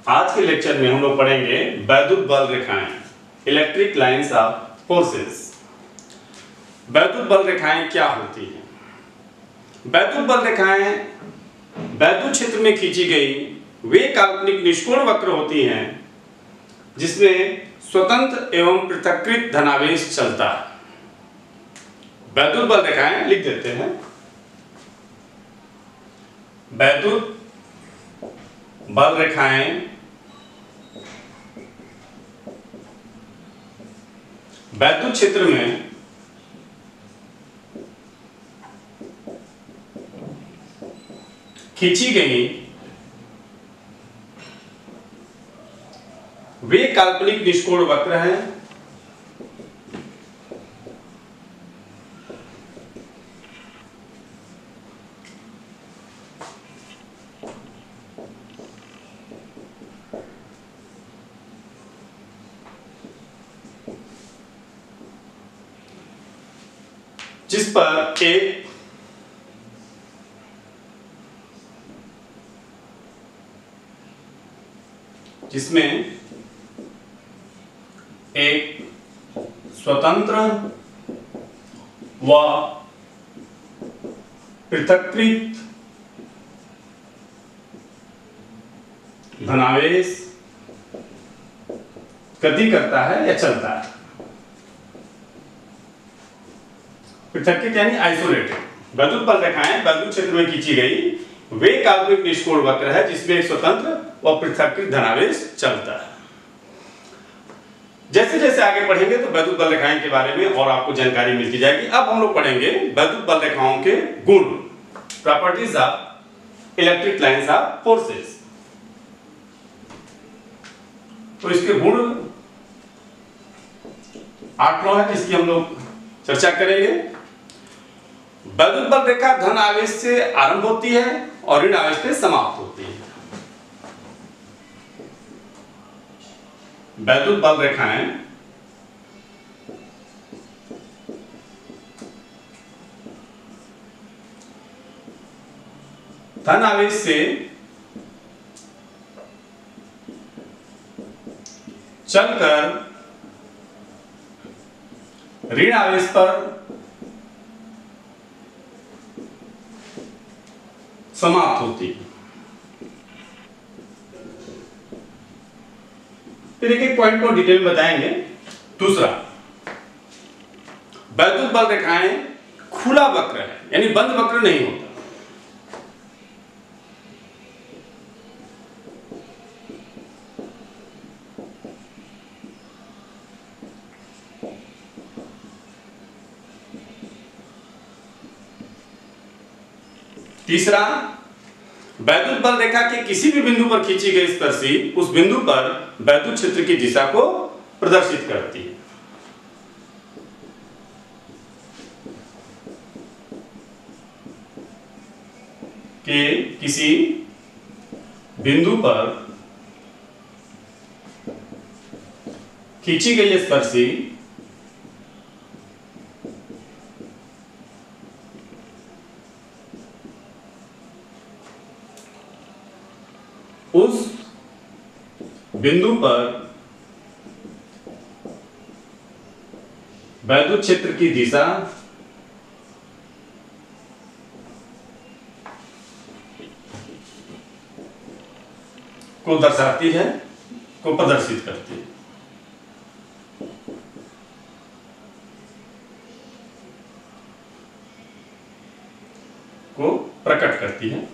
आज के लेक्चर में हम लोग पढ़ेंगे वैद्युत बल रेखाएं, इलेक्ट्रिक लाइंस ऑफ फोर्सेस। वैद्युत बल रेखाएं क्या होती हैं? वैद्युत बल रेखाएं वैद्युत क्षेत्र में खींची गई वे काल्पनिक निष्कोण वक्र होती हैं जिसमें स्वतंत्र एवं पृथक्कृत धनावेश चलता है। वैद्युत बल रेखाएं लिख देते हैं। वैद्युत बल रेखाएं वैद्युत क्षेत्र में खींची गई वे काल्पनिक निष्कोण वक्र हैं जिस पर जिसमें एक स्वतंत्र व पृथक्कृत धनावेश गति करता है या चलता है। पृथक्कृत यानी आइसोलेटेड। वैद्युत बल रेखाएं वैद्युत क्षेत्र में खींची गई वे काल्पनिक निष्कोण वक्र है जिसमें एक स्वतंत्र व पृथक्कृत धनावेश चलता है। जैसे जैसे आगे पढ़ेंगे तो वैद्युत बल रेखाएं के बारे में और आपको जानकारी मिलती जाएगी। अब हम लोग पढ़ेंगे वैद्युत बल रेखाओं के गुण, properties of electric lines of forces. तो इसके गुण 8-9 है जिसकी हम लोग चर्चा करेंगे। वैद्युत बल रेखा धन आवेश से आरंभ होती है और ऋण आवेश से समाप्त होती है। वैद्युत बल रेखाएं धन आवेश से चलकर ऋण आवेश पर समाप्त होती है। फिर एक पॉइंट को डिटेल में बताएंगे। दूसरा, वैद्युत बल रेखाएं खुला वक्र है यानी बंद वक्र नहीं होता। तीसरा, वैद्युत बल रेखा के किसी भी बिंदु पर खींची गई स्पर्शी उस बिंदु पर वैद्युत क्षेत्र की दिशा को प्रदर्शित करती है। कि किसी बिंदु पर खींची गई स्पर्शी उस बिंदु पर वैद्युत क्षेत्र की दिशा को दर्शाती है, को प्रदर्शित करती है। को प्रकट करती है।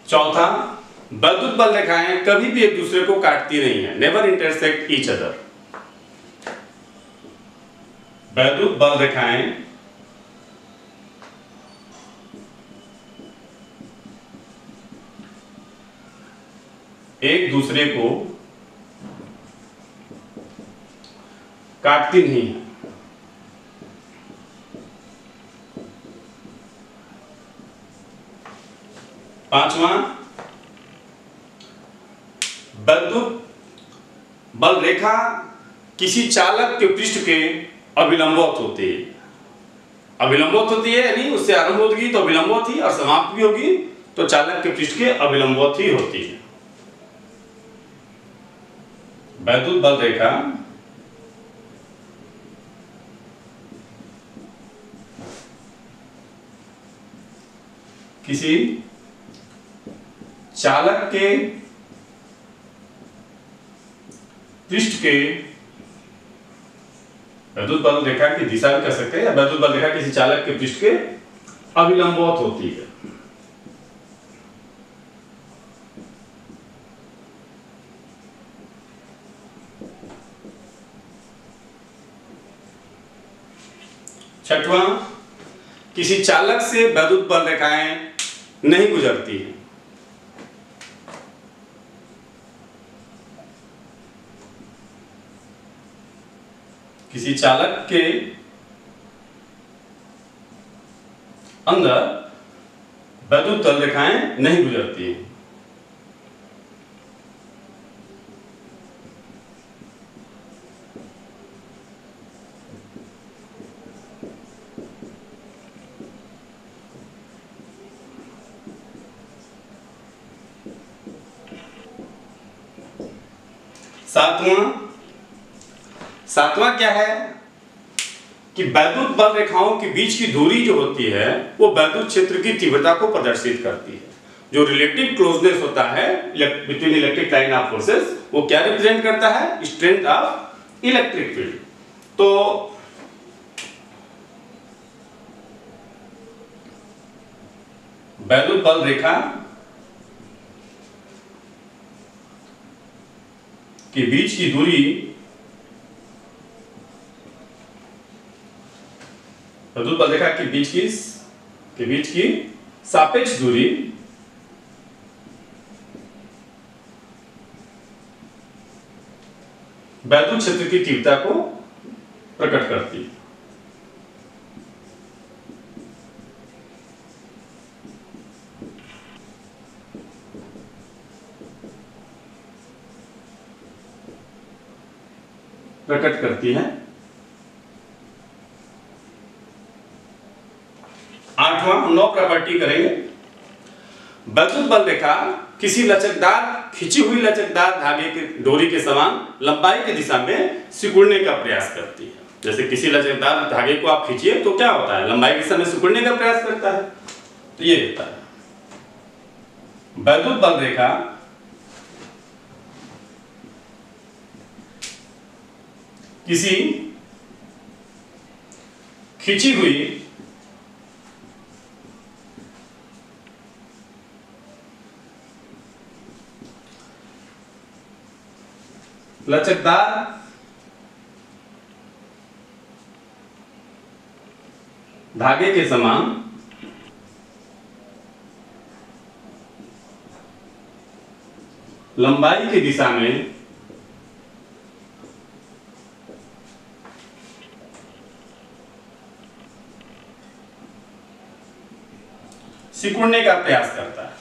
चौथा, वैद्युत बल रेखाएं कभी भी एक दूसरे को काटती नहीं है, नेवर इंटरसेक्ट ईच अदर। वैद्युत बल रेखाएं एक दूसरे को काटती नहीं है। पांचवा, वैद्युत बल रेखा किसी चालक के पृष्ठ के अभिलंबवत होती है। अभिलंबवत होती है, यानी उससे आरंभ होगी तो अभिलंबवत ही और समाप्त भी होगी तो चालक के पृष्ठ के अभिलंबवत ही होती है। वैद्युत बल रेखा किसी चालक के पृष्ठ के वैद्युत बल रेखा की दिशा भी कह सकते हैं, या वैद्युत बल रेखा किसी चालक के पृष्ठ के अभिलंबवत होती है। छठवां, किसी चालक से वैद्युत बल रेखाएं नहीं गुजरती हैं। किसी चालक के अंदर वैद्युत बल रेखाएं नहीं गुजरती हैं। सातवां क्या है कि वैद्युत बल रेखाओं के बीच की दूरी जो होती है वो वैद्युत क्षेत्र की तीव्रता को प्रदर्शित करती है। जो रिलेटिव क्लोजनेस होता है between electric line of forces, वो क्या रिप्रेजेंट करता है? Strength of electric field. तो वैद्युत बल रेखा के बीच की दूरी, वैद्युत बल रेखा के बीच की सापेक्ष दूरी वैद्युत क्षेत्र की तीव्रता को प्रकट करती है। प्रकट करती है। आठवां, हम 9 प्रॉपर्टी करेंगे। वैद्युत बल रेखा किसी लचकदार, खिंची हुई लचकदार धागे के डोरी के समान लंबाई की दिशा में सिकुड़ने का प्रयास करती है। जैसे किसी लचकदार धागे को आप खींचिए तो क्या होता है? लंबाई की दिशा में सिकुड़ने का प्रयास करता है। तो ये होता है वैद्युत बल रेखा किसी खिंची हुई लचकदार धागे के समान लंबाई की दिशा में सिकुड़ने का प्रयास करता है।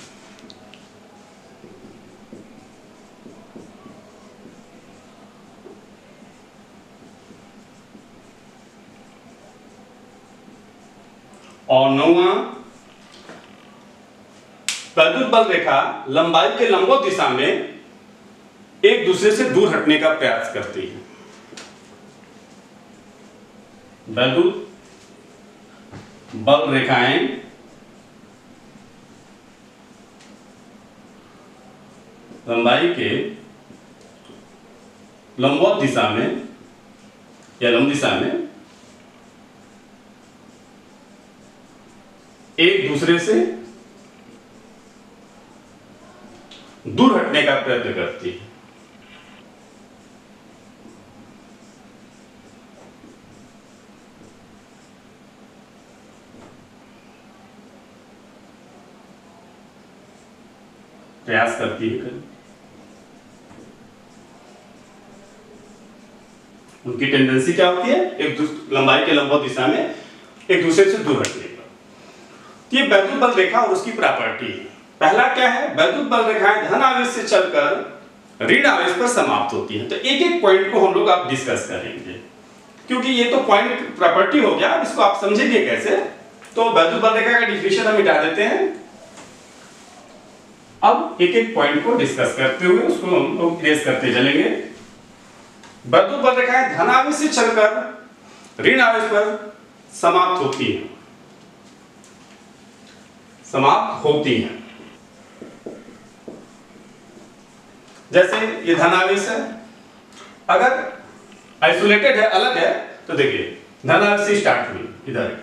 और 9वां, वैद्युत बल रेखा लंबाई के लंबवत दिशा में एक दूसरे से दूर हटने का प्रयास करती है। वैद्युत बल रेखाएं लंबाई के लंबवत दिशा में या लंब दिशा में एक दूसरे से दूर हटने का प्रयत्न करती है। प्रयास करती है। उनकी टेंडेंसी क्या होती है? लंबाई के लंबवत दिशा में एक दूसरे से दूर हटने का। ये वैद्युत बल रेखा और उसकी प्रॉपर्टी है। पहला क्या है? वैद्युत बल रेखाएं धन आवेश से चलकर ऋण आवेश पर समाप्त होती हैं। तो एक एक पॉइंट को हम लोग आप डिस्कस करेंगे। क्योंकि ये तो पॉइंट प्रॉपर्टी हो गया, इसको आप समझेंगे कैसे। तो वैद्युत बल रेखा का डिफिनेशन हम मिटा देते हैं। अब एक एक पॉइंट को डिस्कस करते हुए उसको हम लोग ट्रेस करते चलेंगे। वैद्युत बल रेखाएं धन आवेश से चलकर ऋण आवेश पर समाप्त होती हैं, समाप्त होती हैं। जैसे ये धन आवेश है, अगर आइसोलेटेड है, अलग है, तो देखिए धन आवेश से स्टार्ट हुई इधर,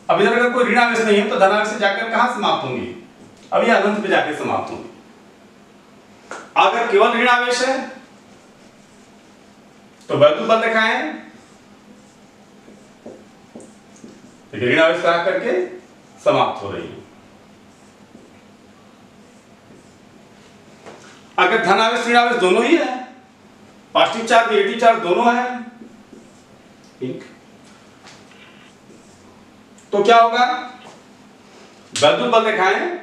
अब इधर अगर कोई ऋण आवेश नहीं है तो धन आवेश से जाकर कहां समाप्त होंगी, अब ये अनंत पे जाकर समाप्त होंगी। अगर केवल ऋण आवेश है तो वैद्युत बल रेखाएं देखिए ऋण आवेश पर आकर के समाप्त हो रही है। अगर धन आवेश ऋण आवेश दोनों ही है, पॉजिटिव चार्ज नेगेटिव चार्ज दोनों है, ठीक, तो क्या होगा, वैद्युत बल रेखाएं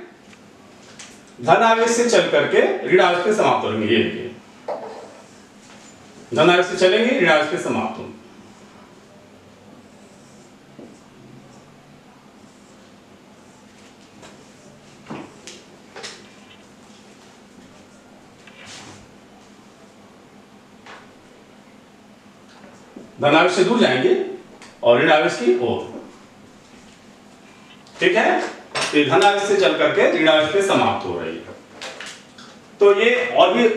धन आवेश से चल करके ऋण आवेश पे समाप्त होंगी। ये धन आवेश से चलेंगे, ऋण आवेश पे समाप्त होंगे। धन आवेश से दूर जाएंगे और ऋण आवेश की ओर, ठीक है। तो धन आवेश से चल करके ऋण आवेश पे समाप्त हो रही है। तो ये और भी,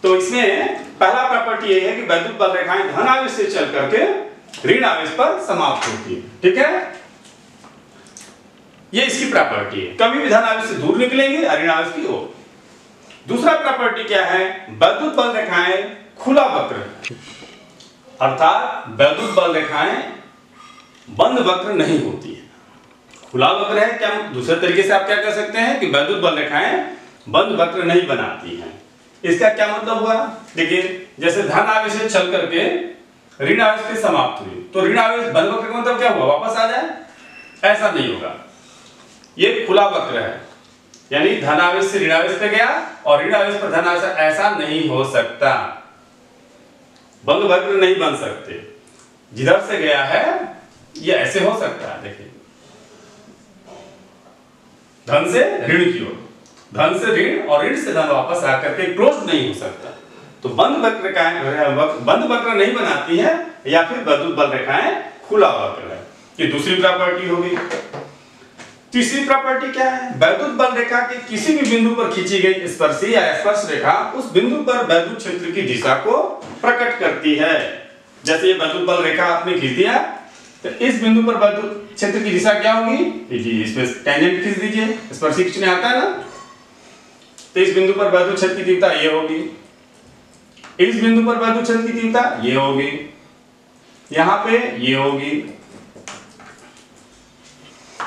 तो इसमें पहला प्रॉपर्टी ये है कि वैद्युत बल रेखाएं धन आवेश से चल करके ऋण आवेश पर समाप्त होती है, ठीक है। ये इसकी प्रॉपर्टी है, कभी भी धन आवेश से दूर निकलेंगे और ऋण आवेश की ओर। दूसरा प्रॉपर्टी क्या है, वैद्युत बल रेखाएं खुला वक्र, अर्थात वैद्युत बल रेखाएं बंद वक्र नहीं होती है, खुला वक्र है। क्या दूसरे तरीके से आप क्या कह सकते हैं कि वैद्युत बल रेखाएं बंद वक्र नहीं बनाती हैं। इसका क्या मतलब हुआ, देखिए जैसे धन आवेश से चल करके ऋण आवेश पे समाप्त हुई, तो ऋण आवेश बंद वक्र का मतलब क्या हुआ, वापस आ जाए, ऐसा नहीं होगा। ये खुला वक्र है, यानी धन आवेश से ऋण आवेश पे गया और ऋण आवेश पर धन आवेश, ऐसा नहीं हो सकता, बंद वक्र नहीं बन सकते। जिधर से गया है ये ऐसे हो सकता है, देखिए धन से ऋण की ओर, धन से ऋण और ऋण से धन वापस आकर के क्लोज नहीं हो सकता। तो बंद वक्र का बंद वक्र नहीं बनाती है, या फिर वैद्युत बल रेखाएं खुला वक्र है। ये दूसरी प्रॉपर्टी होगी। तीसरी प्रॉपर्टी क्या है, वैद्युत बल रेखा के किसी भी बिंदु पर खींची गई स्पर्शी या स्पर्श रेखा उस बिंदु पर वैद्युत क्षेत्र की दिशा को प्रकट करती है। जैसे ये वैद्युत बल रेखा आपने खींच दिया, तो इस बिंदु पर वैद्युत क्षेत्र की दिशा क्या होगी, जी इसमें टेंजेंट खींच दीजिए, स्पर्शी खींचने आता है ना, तो इस बिंदु पर वैद्युत क्षेत्र की तीव्रता ये होगी, इस बिंदु पर वैद्युत क्षेत्र की तीव्रता ये होगी, यहां पे ये होगी।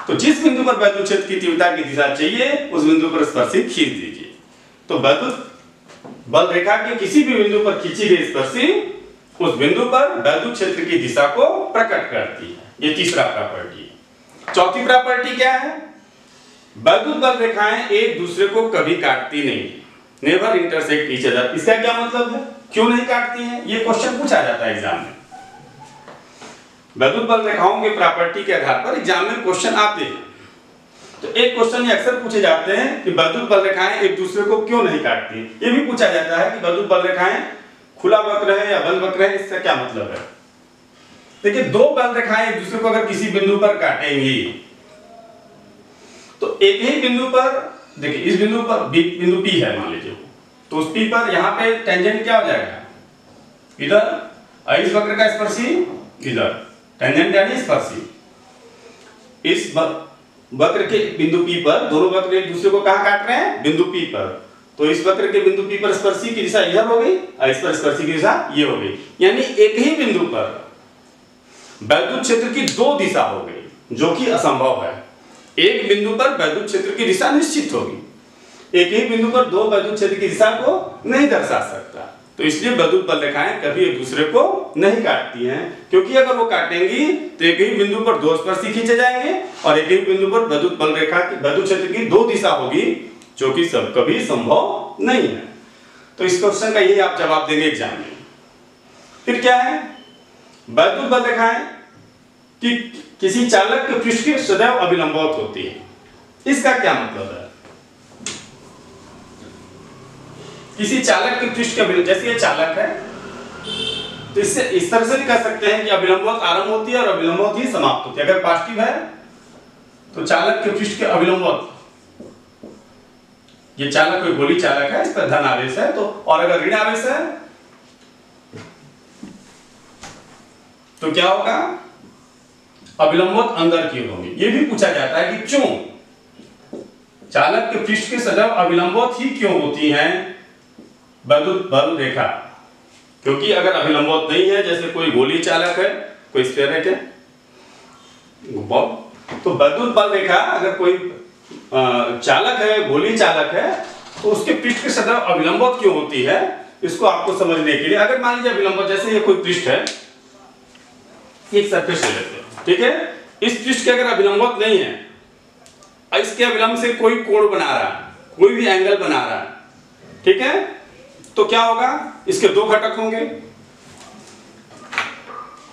तो जिस बिंदु पर वैद्युत क्षेत्र की तीव्रता की दिशा चाहिए उस बिंदु पर स्पर्शी खींच दीजिए। तो वैद्युत बल रेखा के किसी भी बिंदु पर खींची गई स्पर्शी उस बिंदु पर वैद्युत क्षेत्र की दिशा को प्रकट करती है। ये तीसरा प्रॉपर्टी है। चौथी प्रॉपर्टी क्या है, वैद्युत बल रेखाएं एक दूसरे को कभी काटती नहीं, नेवर इंटरसेक्ट ईच अदर। इसका क्या मतलब है, क्यों नहीं काटती हैं, ये क्वेश्चन पूछा जाता है एग्जाम में। वैद्युत बल रेखाओं के प्रॉपर्टी के आधार पर एग्जाम में क्वेश्चन आते हैं। तो एक क्वेश्चन ये अक्सर पूछे जाते हैं कि वैद्युत बल रेखाएं एक दूसरे को क्यों नहीं काटती। ये भी पूछा जाता है कि वैद्युत बल रेखाएं खुला वक्र है या बंद वक्र है, इसका क्या मतलब है। देखिए दो बल रेखाएं एक दूसरे को अगर किसी बिंदु पर काटेंगी तो एक ही बिंदु पर, देखिए इस बिंदु पर बिंदु P है मान लीजिए, तो उस P पर यहाँ पे टेंजेंट क्या हो जाएगा, इधर, इस वक्र का स्पर्शी इधर, टेंजेंट यानी स्पर्शी। इस वक्र के बिंदु P पर दोनों वक्र एक दूसरे को कहां काट रहे हैं, बिंदु P पर। तो इस वक्र के बिंदु P पर स्पर्शी की दिशा इधर हो गई और इस पर स्पर्शी की दिशा ये हो गई, यानी एक ही बिंदु पर वैद्युत क्षेत्र की दो दिशा हो गई, जो कि असंभव है। एक बिंदु पर वैद्युत क्षेत्र की दिशा निश्चित होगी, एक ही बिंदु पर दो वैद्युत क्षेत्र की दिशा को नहीं दर्शा सकता। तो इसलिए वैद्युत बल रेखाएं कभी एक दूसरे को नहीं काटती हैं, क्योंकि अगर वो काटेंगी तो एक ही बिंदु पर दो स्पर्शी खींचे जाएंगे और एक ही बिंदु पर वैद्युत बल रेखा की वैद्युत क्षेत्र की दो दिशा होगी, जो कि सब कभी संभव नहीं है। तो इस क्वेश्चन का यही आप जवाब देंगे एग्जाम में। फिर क्या है, वैद्युत बल रेखाएं कि किसी चालक के पृष्ठ की सदैव अभिलंबवत होती है। इसका क्या मतलब है? किसी चालक के पृष्ठ के, जैसे ये चालक है तो इससे इस तरह से भी कह सकते हैं कि अभिलंबवत आरंभ होती है और अभिलंबवत ही समाप्त होती है। अगर पॉजिटिव है तो चालक के पृष्ठ के अभिलंबवत, ये चालक कोई गोली चालक है, इस पर धन आवेश है, तो और अगर ऋण आवेश है तो क्या होगा, अभिलंबवत अंदर की ओर होंगी। ये भी पूछा जाता है कि क्यों चालक के पृष्ठ के सदैव अभिलंबवत ही क्यों होती हैं वैद्युत बल रेखा? क्योंकि अगर अभिलंबवत नहीं है, जैसे कोई गोली चालक है, कोई स्फेरिक है, तो वैद्युत बल रेखा अगर कोई चालक है, गोली चालक है, तो उसके पृष्ठ के सदैव अभिलंबवत क्यों होती है, इसको आपको समझने के लिए अगर मान लीजिए अभिलंबवत, जैसे ये कोई पृष्ठ है, एक सरफेस ले लेते हैं, ठीक है, इस पृष्ठ के अगर अभिलंबवत नहीं है, इसके अभिलंब से कोई कोण बना रहा है, कोई भी एंगल बना रहा है, ठीक है, तो क्या होगा, इसके दो घटक होंगे।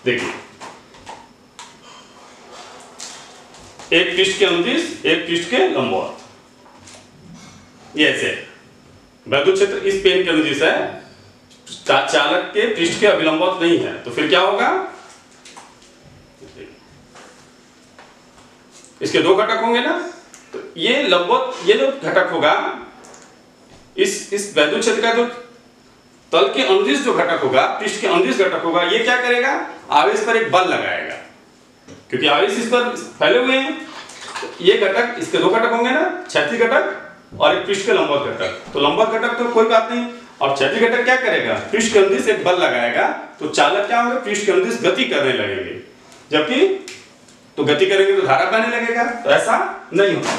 देखिए, एक पृष्ठ के अनुदिश, एक पृष्ठ के लंबवत। ये ऐसे वैद्युत क्षेत्र इस पेन के अनुदिश है, चालक के पृष्ठ के अभिलंबवत नहीं है, तो फिर क्या होगा, इसके दो घटक होंगे ना, तो ये लंबवत, ये जो घटक होगा, इस वैद्युत क्षेत्र का जो तल के अनुदिश जो घटक होगा, पृष्ठ के अनुदिश घटक होगा, ये क्या करेगा, आवेश पर एक बल लगाएगा, क्योंकि आवेश इस पर फैले हुए हैं। तो ये घटक, इसके दो घटक होंगे ना, क्षैतिज घटक और एक पृष्ठ के लंबवत घटक। तो लंबवत घटक तो कोई बात नहीं, और क्षैतिज घटक क्या करेगा, पृष्ठ के अनुदिश एक बल लगाएगा, तो चालक क्या होगा, पृष्ठ के अनुदिश गति करने लगेंगे, जबकि तो गति करेंगे तो धारा बहने लगेगा, तो ऐसा नहीं होता।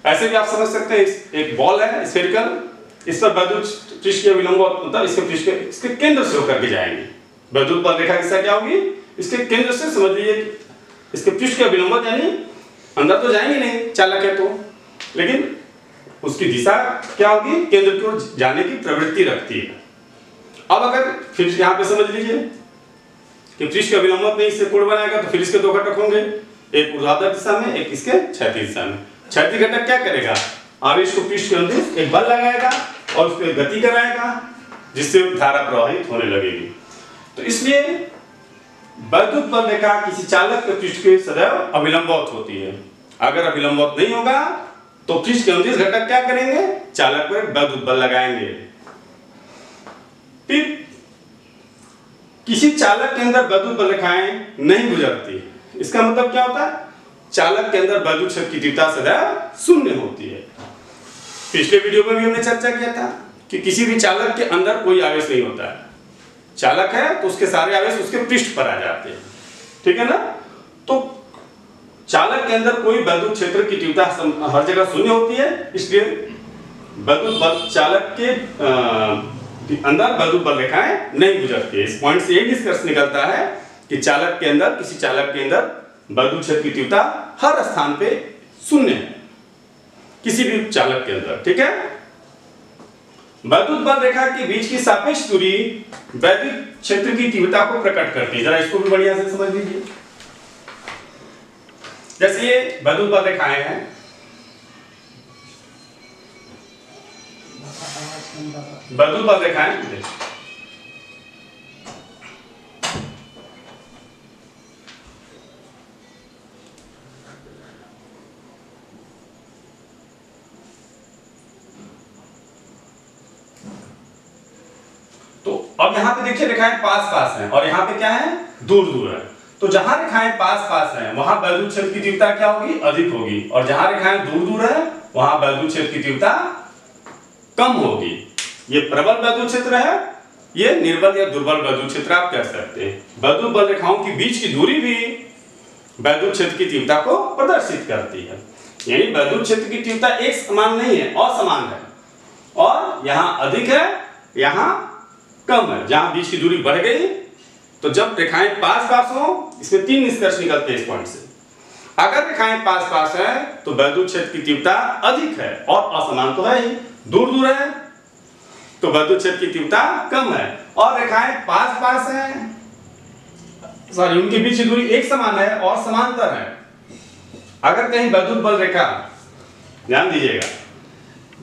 ऐसे भी आप समझ सकते हैं, एक बॉल है स्फेरिकल, इस पर वैद्युत पृष्ठ के अभिलंबवत, मतलब इसके पृष्ठ के, इसके केंद्र से होकर के जाएंगे। वैद्युत बल रेखा किसका क्या होगी, इसके केंद्र से, समझ लीजिए इसके पृष्ठ के अभिलंबवत, यानी अंदर तो जाएंगे नहीं, चालक है तो, लेकिन उसकी दिशा क्या होगी, केंद्र की ओर जाने की प्रवृत्ति रखती है। अब अगर फिर यहाँ पे समझ लीजिए कि पृष्ठ के अभिलंबवत नहीं, इससे कोण बनाएगा, तो फिर इसके दो घटक होंगे, एक ऊर्ध्वाधर दिशा में, एक इसके क्षैतिज दिशा में। क्षैतिज घटक क्या करेगा, आवेश को पृष्ठ के अनुदिश एक बल लगाएगा और उस पर गति कराएगा, जिससे धारा प्रवाहित होने लगेगी। तो इसलिए वैद्युत बल रेखा किसी चालक के पृष्ठ के सदैव अभिलंबवत होती है। अगर अभिलंबवत नहीं होगा तो पृष्ठ के अनुदिश घटक क्या करेंगे, चालक पर वैद्युत बल लगाएंगे। फिर किसी चालक के अंदर वैद्युत बल रेखाएं नहीं गुजरती, इसका मतलब क्या होता है, चालक के अंदर वैद्युत क्षेत्र की तीव्रता सदैव शून्य होती है। पिछले वीडियो में भी हमने चर्चा किया था कि किसी भी चालक के अंदर कोई आवेश नहीं होता है, चालक है तो उसके सारे आवेश उसके पृष्ठ पर आ जाते हैं, ठीक है ना। तो चालक के अंदर कोई वैद्युत क्षेत्र की तीव्रता हर जगह शून्य होती है, इसलिए वैद्युत बल चालक के अंदर वैद्युत बल रेखाएं नहीं गुजरती है। इस पॉइंट से यही निष्कर्ष निकलता है कि चालक के अंदर, किसी चालक के अंदर वैद्युत क्षेत्र की तीव्रता हर स्थान पे शून्य है, किसी भी चालक के अंदर, ठीक है। वैद्युत बल रेखा के बीच की सापेक्ष दूरी वैद्युत क्षेत्र की तीव्रता को प्रकट करती है। जरा इसको भी बढ़िया से समझ लीजिए। जैसे ये वैद्युत बल रेखाएं हैं, वैद्युत बल रेखाएं, तो अब यहां पे देखिए रेखाएं पास पास हैं और यहां पे क्या है, दूर दूर है। तो जहां रेखाएं पास पास हैं वहां वैद्युत क्षेत्र की तीव्रता क्या होगी, अधिक होगी, और जहां रेखाएं दूर दूर है वहां वैद्युत क्षेत्र की तीव्रता कम होगी। ये प्रबल वैद्युत क्षेत्र है, ये निर्बल या दुर्बल वैद्युत क्षेत्र आप कह सकते हैं। वैद्युत बल रेखाओं के बीच की दूरी भी वैद्युत क्षेत्र की तीव्रता को प्रदर्शित करती है। यानी वैद्युत क्षेत्र की तीव्रता एक समान नहीं है, असमान है, और यहाँ अधिक है, यहाँ कम है। जहां बीच की दूरी बढ़ गई तो जब रेखाएं पास पास हो, इसमें तीन निष्कर्ष निकलते हैं इस पॉइंट से। अगर रेखाएं पास पास है तो वैद्युत क्षेत्र की तीव्रता अधिक है, और असमान तो है ही, दूर दूर है तो वैद्युत क्षेत्र की तीव्रता कम है। और रेखाएं पास पास हैं, सॉरी उनके बीच की दूरी एक समान है और समांतर है। अगर कहीं वैद्युत बल रेखा, ध्यान दीजिएगा,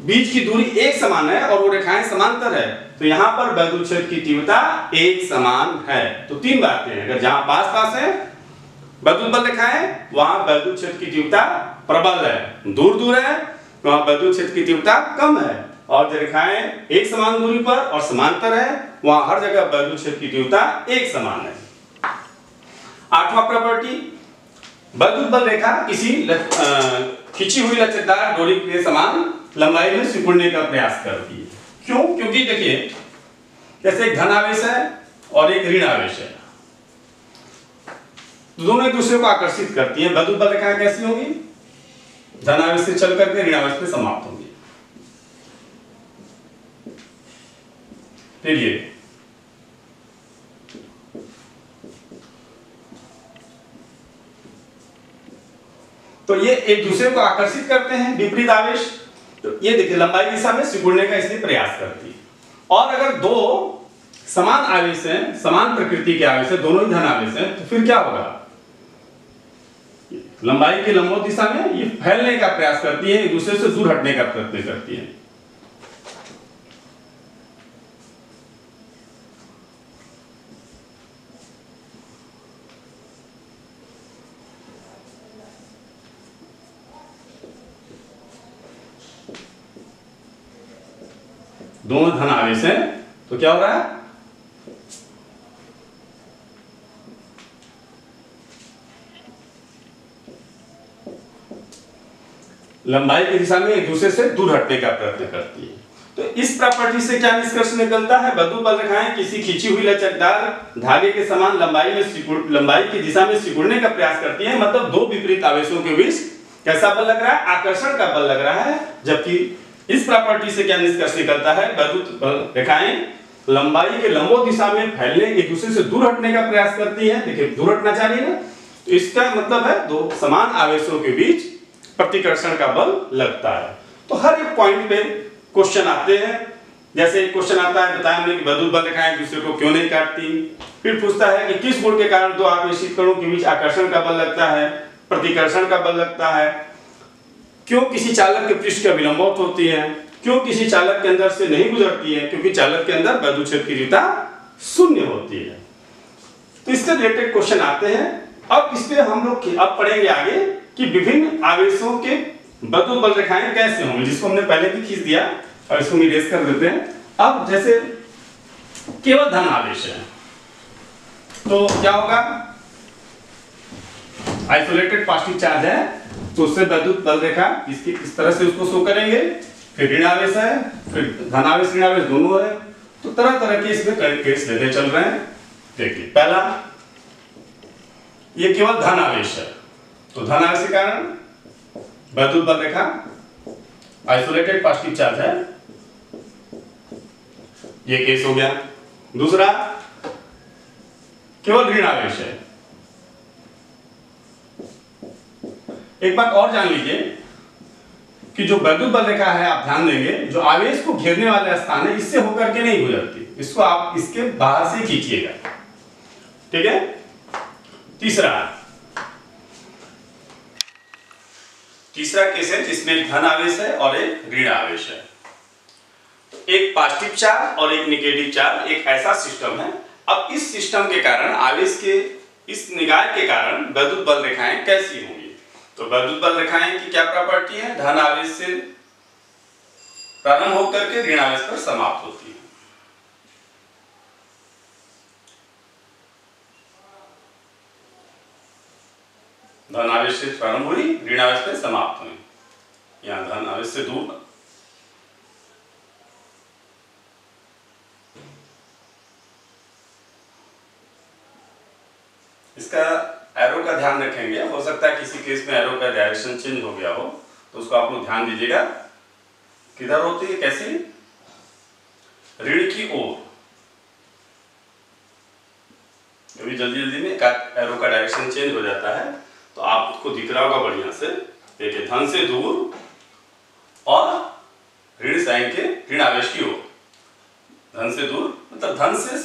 बीच की दूरी एक समान है और वो रेखाएं समांतर है, तो यहां पर वैद्युत क्षेत्र की तीव्रता एक समान है। तो तीन बातें हैं, अगर जहां पास पास है वैद्युत बल रेखाएं, वहां वैद्युत क्षेत्र की तीव्रता प्रबल है। दूर दूर है वहां वैद्युत क्षेत्र की तीव्रता कम है। और जो रेखाएं एक समान दूरी पर और समांतर है, वहां हर जगह वैद्युत क्षेत्र की तीव्रता एक समान है। आठवां प्रॉपर्टी, वैद्युत बल रेखा किसी खिंची हुई लचकदार डोरी के समान लंबाई में सिकुड़ने का प्रयास करती है। क्यों? क्योंकि देखिए, जैसे एक धन आवेश है और एक ऋण आवेश है, दोनों एक दूसरे को आकर्षित करती हैं। वैद्युत बल रेखाएं कैसी होंगी? धन आवेश से चल करके ऋण आवेश पे समाप्त होंगी। फिर ये तो ये एक दूसरे को आकर्षित करते हैं, विपरीत आवेश। तो ये देखिए लंबाई दिशा में सिकुड़ने का इसलिए प्रयास करती है। और अगर दो समान आवेश हैं, समान प्रकृति के आवेश हैं, दोनों ही धन आवेश हैं, तो फिर क्या होगा? लंबाई की लंबवत दिशा में ये फैलने का प्रयास करती है, एक दूसरे से दूर हटने का प्रयत्न करती है। दोनों धन आवेश हैं, तो क्या हो रहा है? लंबाई की दिशा में एक दूसरे से दूर हटने का प्रयत्न करती है। तो इस प्रॉपर्टी से क्या निष्कर्ष निकलता है? वैद्युत बल रेखाएं किसी खींची हुई लचकदार धागे के समान लंबाई की दिशा में सिकुड़ने का प्रयास करती है। मतलब दो विपरीत आवेशों के बीच कैसा बल लग रहा है? आकर्षण का बल लग रहा है। जबकि इस प्रॉपर्टी से क्या निष्कर्ष निकलता है? वैद्युत बल रेखाएं लंबाई के लंबवत दिशा में फैलने, एक दूसरे से दूर हटने का प्रयास करती है। देखिए दूर हटना चाह रही है ना, तो इसका मतलब है दो समान आवेशों के बीच प्रतिकर्षण का बल लगता है। तो हर एक पॉइंट पे क्वेश्चन आते हैं। जैसे एक क्वेश्चन आता है, बताया हमने कि वैद्युत बल रेखाएं दूसरे को क्यों नहीं काटती। फिर पूछता है कि किस गुण के कारण दो आवेशित कणों के बीच आकर्षण का बल लगता है, प्रतिकर्षण का बल लगता है, क्यों किसी चालक के पृष्ठ की अभिलंबवत होती है, क्यों किसी चालक के अंदर से नहीं गुजरती है, क्योंकि चालक के अंदर वैद्युत क्षेत्र की तीव्रता शून्य होती है। तो इससे रिलेटेड क्वेश्चन आते हैं। अब इस पे हम लोग अब पढ़ेंगे आगे कि विभिन्न आवेशों के वैद्युत बल रेखाएं कैसे होंगी, जिसको हमने पहले भी खींच दिया और इसको हम इरेज कर देते हैं। अब जैसे केवल धन आवेश है तो क्या होगा? आइसोलेटेड पॉजिटिव चार्ज है तो उससे वैद्युत बल रेखा इसकी इस तरह से उसको शो करेंगे। फिर ऋण आवेश है, फिर धन आवेश ऋण आवेश दोनों है। तो तरह तरह के इसमें केस लेते चल रहे हैं। देखिए पहला, ये केवल धन आवेश है तो धन आवेश के कारण वैद्युत बल रेखा आइसोलेटेड पॉजिटिव चार्ज है, ये केस हो गया। दूसरा, केवल ऋण आवेश है। एक बात और जान लीजिए कि जो वैद्युत बल रेखा है, आप ध्यान देंगे, जो आवेश को घेरने वाले स्थान है इससे होकर के नहीं गुजरती, इसको आप इसके बाहर से खींचिएगा। ठीक है। तीसरा केस है जिसमें एक धन आवेश है और एक ऋण आवेश है। एक पॉजिटिव चार्ज और एक नेगेटिव चार्ज एक ऐसा सिस्टम है। अब इस सिस्टम के कारण आवेश के इस निकाय के कारण वैद्युत बल रेखाएं कैसी होंगी? तो वैद्युत बल रेखाएं की क्या प्रॉपर्टी है? धन आवेश से प्रारंभ होकर के ऋण आवेश पर समाप्त होती है। धन आवेश से प्रारंभ हुई, ऋण आवेश पे समाप्त हुई। यहां धन आवेश से दूर, इसका एरो का ध्यान रखेंगे। हो सकता है किसी केस में एरो का डायरेक्शन चेंज हो गया हो, तो उसको आप लोग ध्यान दीजिएगा। किधर होती है? कैसी? ऋण की ओर। कभी जल्दी जल्दी में एरो का डायरेक्शन चेंज हो जाता है, तो आपको दिख रहा होगा बढ़िया से। देखिए धन से दूर और ऋण साइन के ऋण आवेश की ओर। धन से दूर मतलब धन से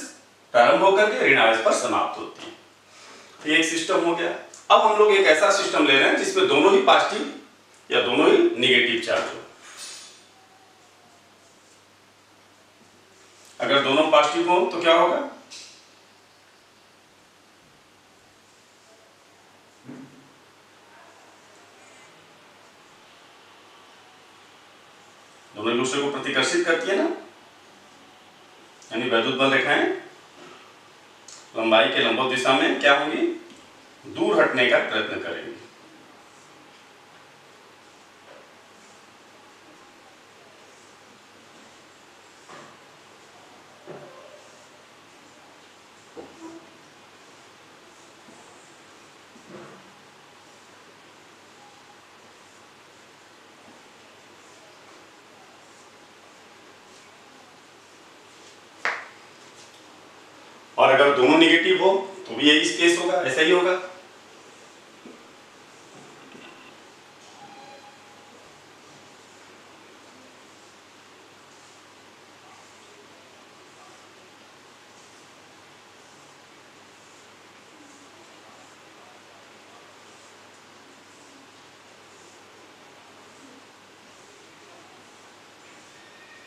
प्रारंभ होकर के ऋण आवेश पर समाप्त होती है। तो ये एक सिस्टम हो गया। अब हम लोग एक ऐसा सिस्टम ले रहे हैं जिसमें दोनों ही पॉजिटिव या दोनों ही निगेटिव चार्ज हो। अगर दोनों पॉजिटिव हो तो क्या होगा, दोनों एक दूसरे को प्रतिकर्षित करती है ना, यानी वैद्युत बल रेखाएं लंबाई के लंबवत दिशा में क्या होंगी, दूर हटने का प्रयत्न करेंगे। और अगर दोनों निगेटिव हो तो भी यही केस होगा, ऐसा ही होगा।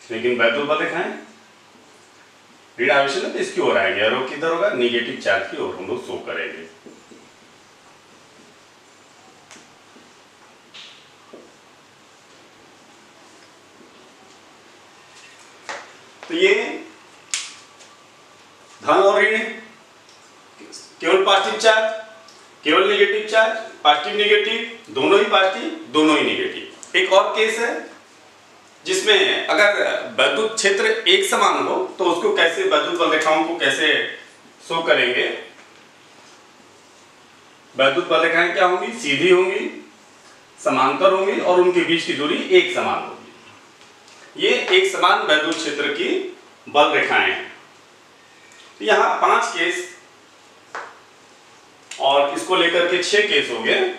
लेकिन वैद्युत बल रेखाएं ऋण आवेश है तो इसकी ओर आएंगे और वो किधर होगा, निगेटिव चार्ज की ओर हम लोग शो करेंगे। तो ये धन और ऋण केवल पॉजिटिव चार्ज, केवल निगेटिव चार्ज, पॉजिटिव निगेटिव, दोनों ही पॉजिटिव दोनों ही निगेटिव। एक और केस है जिसमें अगर वैद्युत क्षेत्र एक समान हो तो उसको कैसे, वैद्युत बल रेखाओं को कैसे शो करेंगे। वैद्युत बल रेखाएं क्या होंगी, सीधी होंगी, समांतर होंगी और उनके बीच की दूरी एक समान होगी। ये एक समान वैद्युत क्षेत्र की बल रेखाएं हैं। तो यहां 5 केस और इसको लेकर के 6 केस हो गए,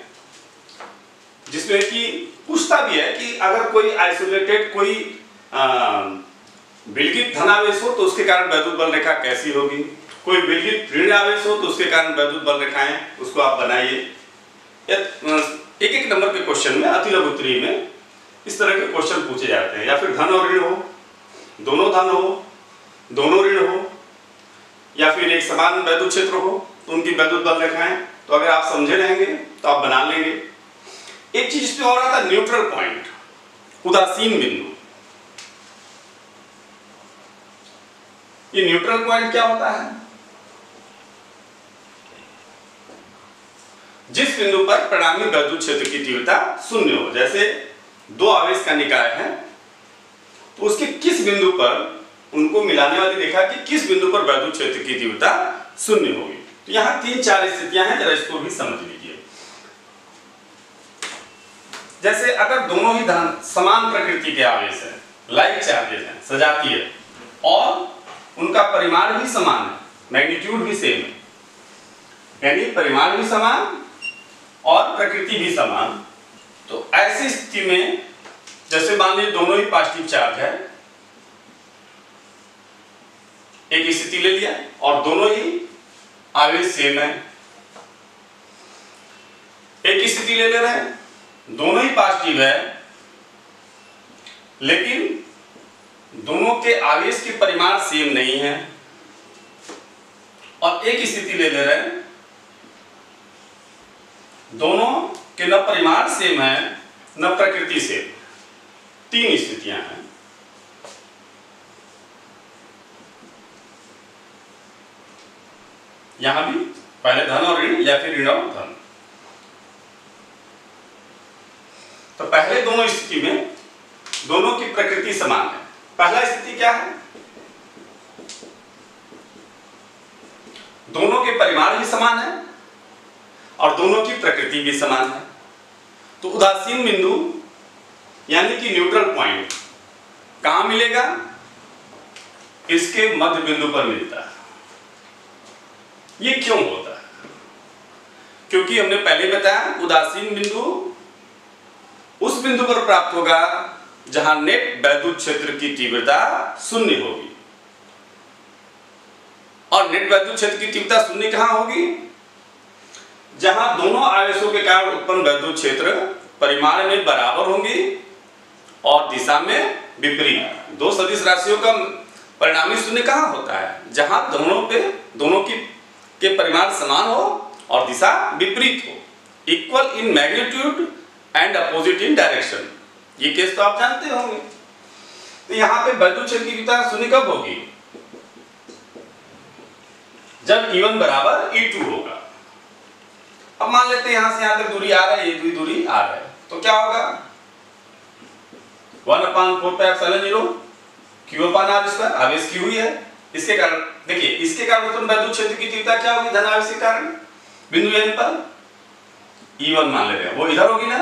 जिसमें कि पूछता भी है कि अगर कोई आइसोलेटेड कोई विलगित धनावेश हो तो उसके कारण वैद्युत बल रेखा कैसी होगी, कोई विलगित ऋण आवेश हो तो उसके कारण वैद्युत बल रेखाएं, उसको आप बनाइए। एक एक नंबर के क्वेश्चन में अति लघु उत्तरीय में इस तरह के क्वेश्चन पूछे जाते हैं। या फिर धन और ऋण हो, दोनों धन हो, दोनों ऋण हो, या फिर एक समान वैद्युत क्षेत्र हो तो उनकी वैद्युत बल रेखाएं। तो अगर आप समझे रहेंगे तो आप बना लेंगे। एक चीज इसमें और आता है न्यूट्रल पॉइंट, उदासीन बिंदु। ये न्यूट्रल पॉइंट क्या होता है, जिस बिंदु पर परिणामी वैद्युत क्षेत्र की तीव्रता शून्य हो। जैसे 2 आवेश का निकाय है तो उसके किस बिंदु पर, उनको मिलाने वाली रेखा की किस बिंदु पर वैद्युत क्षेत्र की तीव्रता शून्य होगी। तो यहां 3-4 स्थितियां हैं, जरा इसको भी समझ लीजिए। जैसे अगर दोनों ही धन समान प्रकृति के आवेश हैं, लाइक चार्जेस हैं, सजातीय, और उनका परिमाण भी समान है, मैग्नीट्यूड भी सेम है, यानी परिमाण भी समान और प्रकृति भी समान। तो ऐसी स्थिति में जैसे मान लीजिए दोनों ही पॉजिटिव चार्ज है, एक स्थिति ले लिया और दोनों ही आवेश सेम है। एक स्थिति ले रहे हैं, दोनों ही पॉजिटिव है लेकिन दोनों के आवेश के परिमाण सेम नहीं है। और एक स्थिति ले रहे हैं, दोनों के न परिमाण सेम है न प्रकृति सेम। 3 स्थितियां हैं। यहां भी पहले धन और ऋण या फिर ऋण और धन। तो पहले दोनों स्थिति में दोनों की प्रकृति समान है। पहला स्थिति क्या है, दोनों के परिमाण भी समान है और दोनों की प्रकृति भी समान है। तो उदासीन बिंदु यानी कि न्यूट्रल पॉइंट कहां मिलेगा, इसके मध्य बिंदु पर मिलता है। ये क्यों होता है, क्योंकि हमने पहले बताया उदासीन बिंदु उस बिंदु पर प्राप्त होगा जहां नेट वैद्युत क्षेत्र की तीव्रता 0 होगी। और नेट वैद्युत क्षेत्र की तीव्रता शून्य कहाँ होगी? जहां दोनों आवेशों के कारण उत्पन्न वैद्युत क्षेत्र परिमाण में बराबर होंगी और दिशा में विपरीत। दो सदिश राशियों का परिणामी शून्य कहाँ होता है? जहां दोनों के परिमाण समान हो और दिशा विपरीत हो, equal in magnitude and opposite in direction. ये केस तो आप जानते होंगे। तो यहाँ पे वैद्युत क्षेत्र की तीव्रता शून्य कब होगी? जब E1 बराबर E2 होगा। अब मान लेते हैं यहां से यहां तक दूरी आ रहा है, ये दूरी आ रहा है, तो क्या होगा? 1/4πε0 Q/r², आवेश Q ही है। इसके कारण देखिए, इसके कारण उत्पन्न वैद्युत क्षेत्र की तीव्रता क्या होगी? धन आवेश के कारण बिंदु N पर E1 मान ले रहे हैं, वो इधर होगी ना,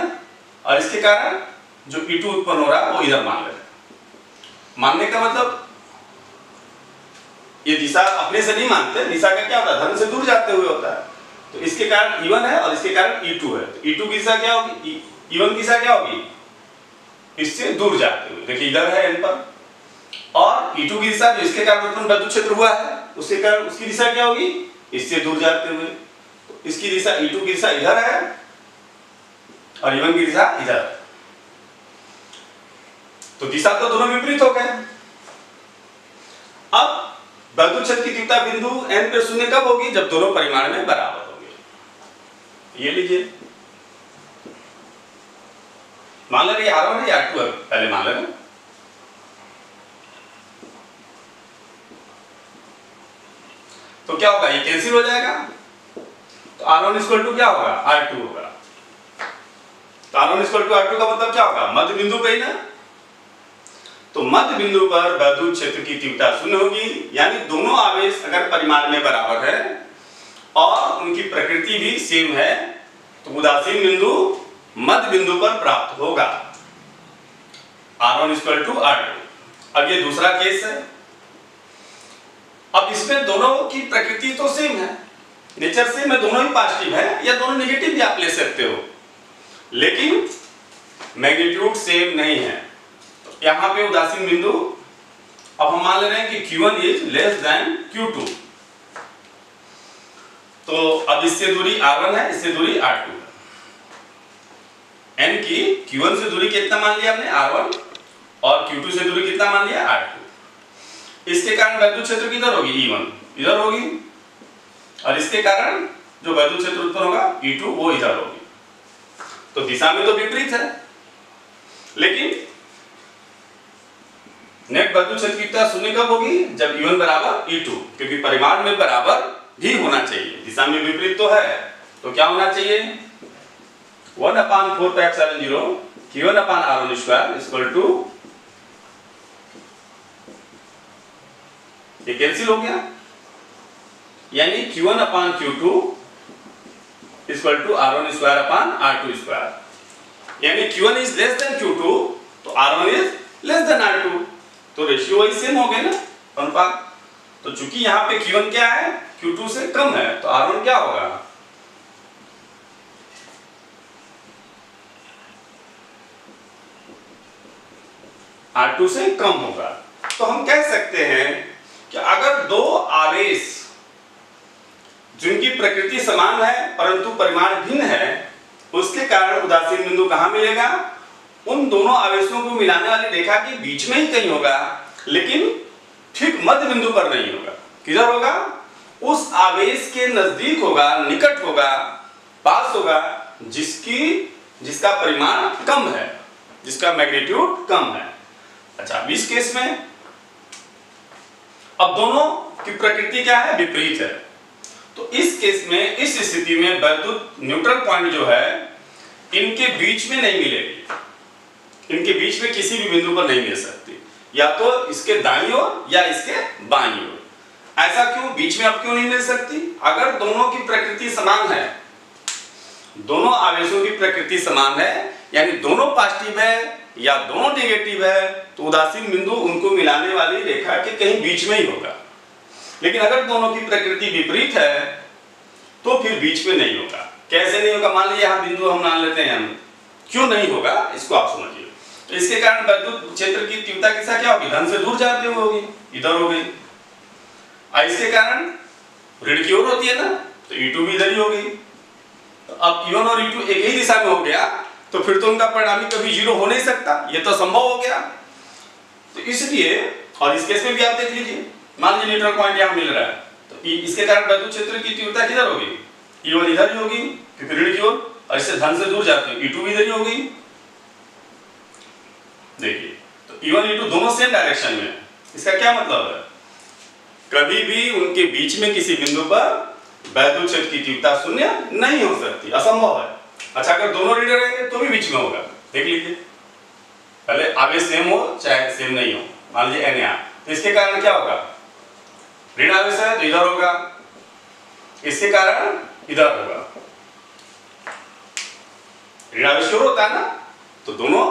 और इसके कारण जो E2 उत्पन्न हो रहा है वो इधर मान ले रहे हैं। मानने का मतलब ये दिशा अपने से नहीं मानते, दिशा का क्या होता है? धन से दूर जाते हुए होता है। तो इसके कारण E1 है और इसके कारण E2 है। तो E2 की दिशा क्या होगी? E1 की दिशा क्या होगी? इससे दूर जाते हुए। देखिए इधर है N पर, और E2 की दिशा जो इसके कारण उत्पन्न वैद्युत क्षेत्र हुआ है, उसके कारण उसकी दिशा क्या होगी? इससे दूर जाते हुए। तो इसकी दिशा E2 की दिशा इधर है और E1 की दिशा इधर है। तो दिशा तो दोनों विपरीत हो गए। अब वैद्युत क्षेत्र की तीव्रता बिंदु N पे शून्य कब होगी? जब दोनों परिमाण में बराबर होंगे। ये लीजिए, मान ले रही R1 है या R2 है, पहले मान लेना। तो क्या होगा? ये कैंसिल हो जाएगा, तो R1 इक्वल टू क्या होगा? R2 होगा। तो R1 इक्वल टू R2 का मतलब क्या होगा? मध्य बिंदु पे ही ना। तो मध्य बिंदु पर वैद्युत क्षेत्र की तीव्रता शून्य होगी, यानी दोनों आवेश अगर परिमाण में बराबर है और उनकी प्रकृति भी सेम है, तो उदासीन बिंदु मध्य बिंदु पर प्राप्त होगा, R1 इक्वल टू R2। अब ये दूसरा केस है। अब इसमें दोनों की प्रकृति तो सेम है, नेचर सेम है, दोनों ही पॉजिटिव है या दोनों नेगेटिव भी आप ले सकते हो, लेकिन मैग्नीट्यूड सेम नहीं है। यहां पे उदासीन बिंदु, अब हम मान ले रहे हैं कि Q1 is less than Q2। तो अब इससे दूरी R1 है, इससे दूरी R2 है। N की Q1 से दूरी कितना मान लिया हमने? R1, और Q2 से दूरी कितना मान लिया? R2। इसके कारण वैद्युत क्षेत्र किधर होगी? E1 इधर होगी, और इसके कारण जो वैद्युत क्षेत्र उत्पन्न होगा E2 वो इधर होगी। तो दिशा में तो विपरीत है, लेकिन नेट वैद्युत क्षेत्र की तीव्रता शून्य कब होगी? जब E1 बराबर E2, क्योंकि परिमाण में बराबर ही होना चाहिए, दिशा में विपरीत तो है। तो क्या होना चाहिए? 1/4πε0 Q1/r1² इक्वल टू, ये कैंसिल हो गया, यानी Q1/Q2 इक्वल टू R1²/R2²। यानी Q1 is less than Q2, तो R1 is less than R2। तो रेशियो वही सेम हो गए ना, अनुपात। तो चूंकि यहाँ पे Q1 क्या है? Q2 से कम है, तो R1 क्या होगा? R2 से कम होगा। तो हम कह सकते हैं कि अगर दो आवेश जिनकी प्रकृति समान है परंतु परिमाण भिन्न है, उसके कारण उदासीन बिंदु कहां मिलेगा? उन दोनों आवेशों को मिलाने वाली रेखा के बीच में ही कहीं होगा, लेकिन ठीक मध्य बिंदु पर नहीं होगा। किधर होगा? उस आवेश के नजदीक होगा, निकट होगा, पास होगा, जिसका परिमाण कम है, जिसका मैग्नीट्यूड कम है। अच्छा, इस केस में अब दोनों की प्रकृति क्या है? विपरीत है। तो इस केस में, इस स्थिति में वैद्युत न्यूट्रल पॉइंट जो है इनके बीच में नहीं मिलेगी, इनके बीच में किसी भी बिंदु पर नहीं मिल सकती, या तो इसके दाईं ओर या इसके बाईं ओर। ऐसा क्यों? बीच में अब क्यों नहीं मिल सकती? अगर दोनों की प्रकृति समान है, दोनों आवेशों की प्रकृति समान है, यानी दोनों पॉजिटिव है या दोनों नेगेटिव है, तो उदासीन बिंदु उनको मिलाने वाली रेखा के कहीं बीच में ही होगा। लेकिन अगर दोनों की प्रकृति विपरीत है तो फिर बीच में नहीं होगा। कैसे नहीं होगा? मान लीजिए यहाँ बिंदु हम मान लेते हैं, हम क्यों नहीं होगा इसको आप समझिए। तो इसके कारण वैद्युत क्षेत्र की तीव्रता की दिशा क्या होगी? धन से दूर जाते हुए होगी, इधर हो गई। और इसके कारण ऋण की ओर होती है ना, तो E2 भी इधर ही हो गई। तो अब E1 और E2 एक ही दिशा में हो गया, तो फिर तो उनका परिणामी कभी जीरो हो नहीं सकता, ये तो संभव हो गया। तो इसलिए, और इस केस में भी आप देख लीजिए, मान लीजिए न्यूट्रल पॉइंट यहाँ मिल रहा है, तो इसके कारण वैद्युत क्षेत्र की तीव्रता किधर होगी, E1 इधर ही होगी क्योंकि ऋण की ओर, और इससे धन से दूर जाते हैं E2 भी इधर ही होगी। देखिए, तो E1 E2 दोनों सेम डायरेक्शन में है। इसका क्या मतलब है, कभी भी उनके बीच में किसी बिंदु पर वैद्युत क्षेत्र की तीव्रता शून्य नहीं हो सकती, असंभव है। अच्छा, अगर दोनों ऋण रहेंगे तो भी बीच में होगा, देख लीजिए, पहले आवेश सेम हो चाहे सेम नहीं हो, मान लीजिए N यहाँ, तो इसके कारण क्या होगा, ऋण आवेश है तो इधर होगा, इसके कारण इधर होगा, ऋण आवेश क्यों होता है ना, तो दोनों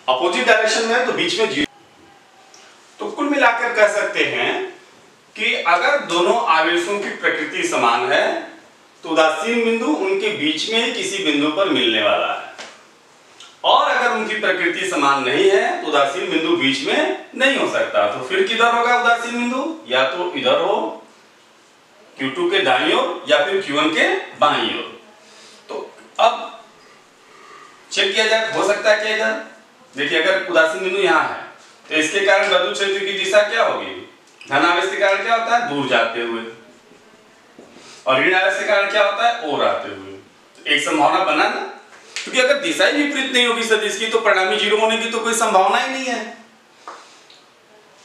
अपोजिट डायरेक्शन में है तो बीच में जीरो। तो कुल मिलाकर कह सकते हैं कि अगर दोनों आवेशों की प्रकृति समान है तो उदासीन बिंदु उनके बीच में ही किसी बिंदु पर मिलने वाला है, और अगर उनकी प्रकृति समान नहीं है तो उदासीन बिंदु बीच में नहीं हो सकता। तो फिर किधर होगा उदासीन बिंदु, या तो इधर हो Q2 के दाईं ओर या फिर Q1 के बाईं ओर। तो अब चेक किया जाए, हो सकता है क्या इधर, देखिए अगर उदासीन बिंदु यहाँ है तो इसके कारण वैद्युत क्षेत्र की दिशा क्या होगी, धन आवेश के कारण क्या होता है, दूर जाते हुए, और ऋण आवेश के कारण क्या होता है, ओर आते हुए। तो एक संभावना बना ना, क्योंकि अगर दिशा ही विपरीत नहीं होगी सदिश की तो परिणामी जीरो होने की तो कोई संभावना ही नहीं है।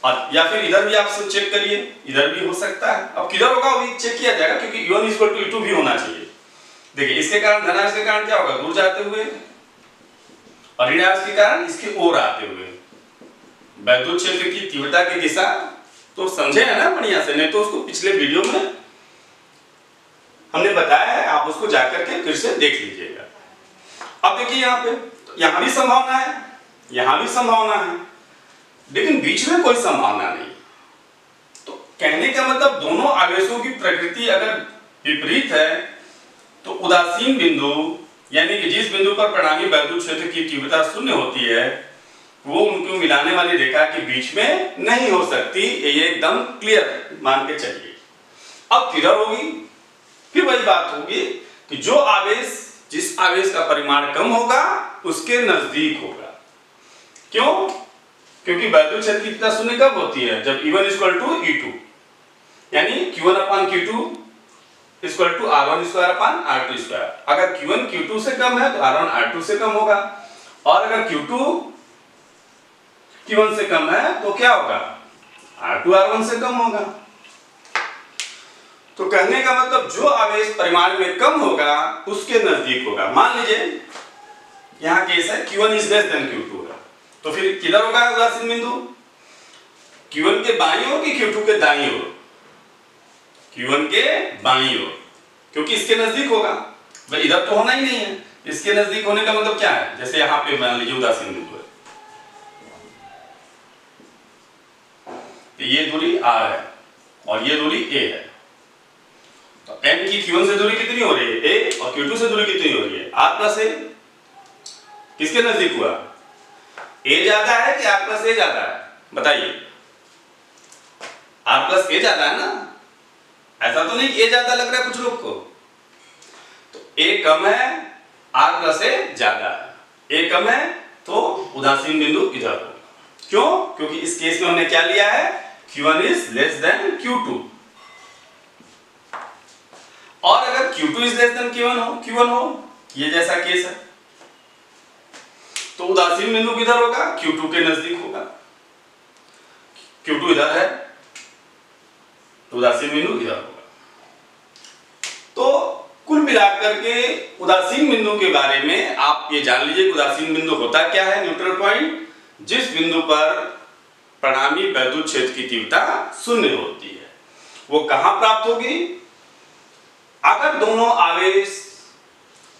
और या फिर इधर भी आप सब चेक करिए, इधर भी हो सकता है। अब किधर होगा वो भी चेक किया जाएगा, क्योंकि E1 = E2 भी होना चाहिए। देखिए, इसके कारण धन आवेश के कारण क्या होगा, दूर जाते हुए, और ऋण आवेश के कारण इसके ओर आते हुए। वैद्युत क्षेत्र की तीव्रता की दिशा तो समझे है ना बढ़िया से, नहीं तो उसको पिछले वीडियो में हमने बताया है, आप उसको जाकर के फिर से देख लीजिएगा। अब देखिए यहाँ पे, तो यहाँ भी संभावना है, यहाँ भी संभावना है, लेकिन बीच में कोई संभावना नहीं। तो कहने का मतलब दोनों आवेशों की प्रकृति अगर विपरीत है तो उदासीन बिंदु, यानी कि जिस बिंदु पर परिणामी वैद्युत क्षेत्र की तीव्रता शून्य होती है, वो उनको मिलाने वाली रेखा के बीच में नहीं हो सकती, ये एकदम क्लियर मान के चलिए। अब किधर होगी, फिर वही बात होगी कि जो आवेश, जिस आवेश का परिमाण कम होगा उसके नजदीक होगा। क्यों, क्योंकि वैद्युत क्षेत्र की तीव्रता शून्य कब होती है, जब E1 = E2, यानी Q1/Q2 = R1²/R2²। अगर Q1 Q2 से कम है तो R1 R2 से कम होगा, और अगर Q2 Q1 से कम है तो क्या होगा, R2 R1 से कम होगा। तो कहने का मतलब जो आवेश परिमाण में कम होगा उसके नजदीक होगा। मान लीजिए यहाँ केस है Q1 = Q2 है, तो फिर किधर होगा उदासीन बिंदु, Q1 के बाईं ओर कि Q2 के दाईं ओर, Q1 के बाईं ओर, क्योंकि इसके नजदीक होगा। भाई इधर तो होना ही नहीं है, इसके नजदीक होने का मतलब क्या है, जैसे यहाँ पे मान लीजिए उदासीन बिंदु है, ये दूरी R है और ये दूरी A है, तो N की Q1 से दूरी कितनी हो रही है, A, और Q2 से दूरी कितनी हो रही है, R+A। किसके नजदीक हुआ, A ज्यादा है कि R+A ज्यादा है, बताइए, R+A ज्यादा है ना, ऐसा तो नहीं A ज्यादा लग रहा है कुछ लोग को, तो A कम है, R+A ज्यादा है, A कम है तो उदासीन बिंदु इधर होगा। क्यों, क्योंकि इस केस में हमने क्या लिया है, Q1 > Q2, और अगर Q2 > Q1 हो, ये जैसा केस है, तो उदासीन बिंदु किधर होगा, Q2 के नजदीक होगा। Q2 इधर है तो उदासीन बिंदु इधर होगा। तो कुल मिलाकर के उदासीन बिंदु के बारे में आप ये जान लीजिए, उदासीन बिंदु होता क्या है, न्यूट्रल पॉइंट, जिस बिंदु पर परिणामी वैद्युत क्षेत्र की तीव्रता शून्य होती है। वो कहां प्राप्त होगी, अगर दोनों आवेश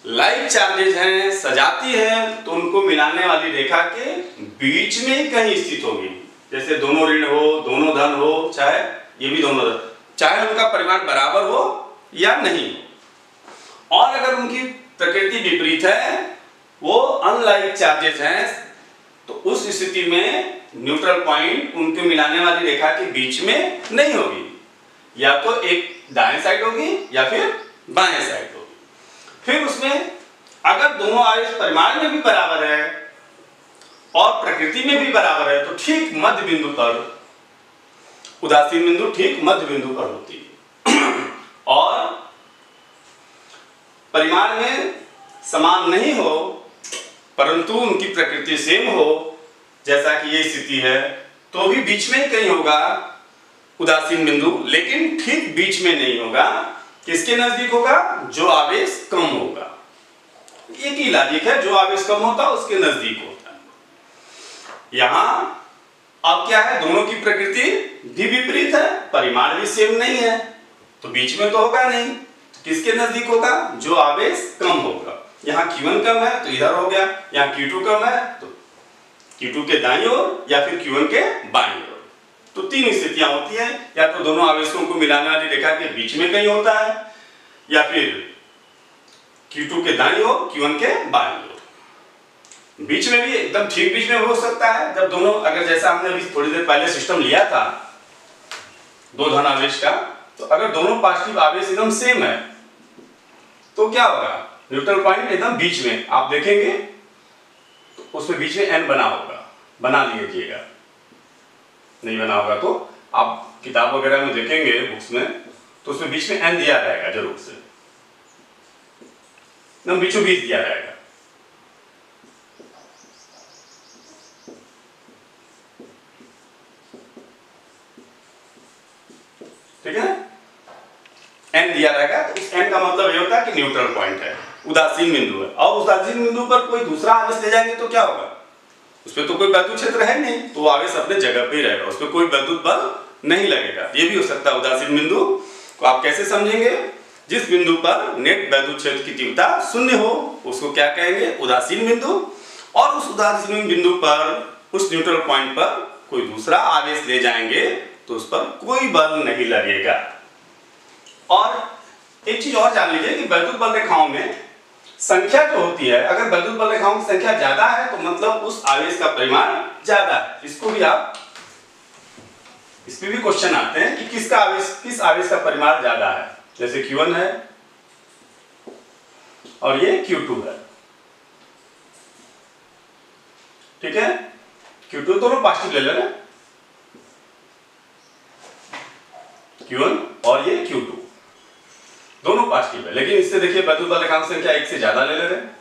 लाइक चार्जेज हैं, सजाती हैं, तो उनको मिलाने वाली रेखा के बीच में कहीं स्थित होगी। जैसे दोनों ऋण हो, दोनों धन हो, चाहे ये भी दोनों धन, चाहे उनका परिमाण बराबर हो या नहीं, और अगर उनकी प्रकृति विपरीत है, वो अनलाइक चार्जेस हैं, तो उस स्थिति में न्यूट्रल पॉइंट उनके मिलाने वाली रेखा के बीच में नहीं होगी। या तो एक दाएं साइड होगी या फिर बाएं साइड होगी। फिर उसमें अगर दोनों आवेश परिमाण में भी बराबर है और प्रकृति में भी बराबर है तो ठीक मध्य बिंदु पर, उदासीन बिंदु ठीक मध्य बिंदु पर होती है। और परिमाण में समान नहीं हो परंतु उनकी प्रकृति सेम हो, जैसा कि ये स्थिति है, तो भी बीच में कहीं होगा उदासीन बिंदु, लेकिन ठीक बीच में नहीं होगा। किसके नजदीक होगा? जो आवेश कम होगा। एक ही लॉजिक है, जो आवेश कम होता है उसके नजदीक होता है। यहां अब क्या है, दोनों की प्रकृति भी विपरीत है, परिमाण भी सेम नहीं है, तो बीच में तो होगा नहीं। तो किसके नजदीक होगा? जो आवेश कम होगा। यहाँ Q1 कम है तो इधर हो गया, यहाँ Q2 कम है तो Q2 के दाईं ओर या फिर Q1 के बाईं ओर। तो तीन स्थितियां होती हैं, या तो दोनों आवेशों को मिलाने वाली रेखा के बीच में कहीं होता है, या फिर Q2 के दाईं ओर Q1 के बाईं ओर। बीच में भी एकदम ठीक बीच में हो सकता है, जब दोनों, अगर जैसा हमने अभी थोड़ी देर पहले सिस्टम लिया था दो धन आवेश का, तो अगर दोनों पॉजिटिव आवेश एकदम सेम है तो क्या होगा? न्यूट्रल पॉइंट एकदम बीच में आप देखेंगे तो उसमें बीच में N बना होगा, बना लीजिएगा। नहीं बना होगा तो आप किताब वगैरह में देखेंगे, बुक्स में, तो उसमें बीच में N दिया रहेगा जरूर से, एकदम बीचों बीच दिया रहेगा। ठीक है, N दिया रहेगा, तो इस N का मतलब ये होता है कि न्यूट्रल पॉइंट है, उदासीन बिंदु है। और उदासीन बिंदु पर कोई दूसरा आवेश ले जाएंगे तो क्या होगा? उसमें तो कोई वैद्युत क्षेत्र है नहीं, तो वो आवेश अपने जगह पे ही रहेगा, उसमें कोई वैद्युत बल नहीं लगेगा। ये भी हो सकता है उदासीन बिंदु को आप कैसे समझेंगे? जिस बिंदु पर नेट वैद्युत क्षेत्र की तीव्रता शून्य हो उसको क्या कहेंगे? उदासीन बिंदु। और उस उदासीन बिंदु पर, उस न्यूट्रल पॉइंट पर कोई दूसरा आवेश ले जाएंगे तो उस पर कोई बल नहीं लगेगा। और एक चीज और जान लीजिए कि वैद्युत बल रेखाओं में संख्या जो होती है, अगर वैद्युत बल रेखाओं की संख्या ज्यादा है तो मतलब उस आवेश का परिमाण ज्यादा है। इसको भी आप, इस पे भी क्वेश्चन आते हैं कि किस आवेश का परिमाण ज्यादा है। जैसे Q1 है और ये Q2 है, ठीक है, Q2 दोनों पॉजिटिव ले लेना, Q1 और ये Q2 दोनों पॉजिटिव है, लेकिन इससे देखिए वैद्युत बल रेखाओं की संख्या एक से ज्यादा ले रहे हैं।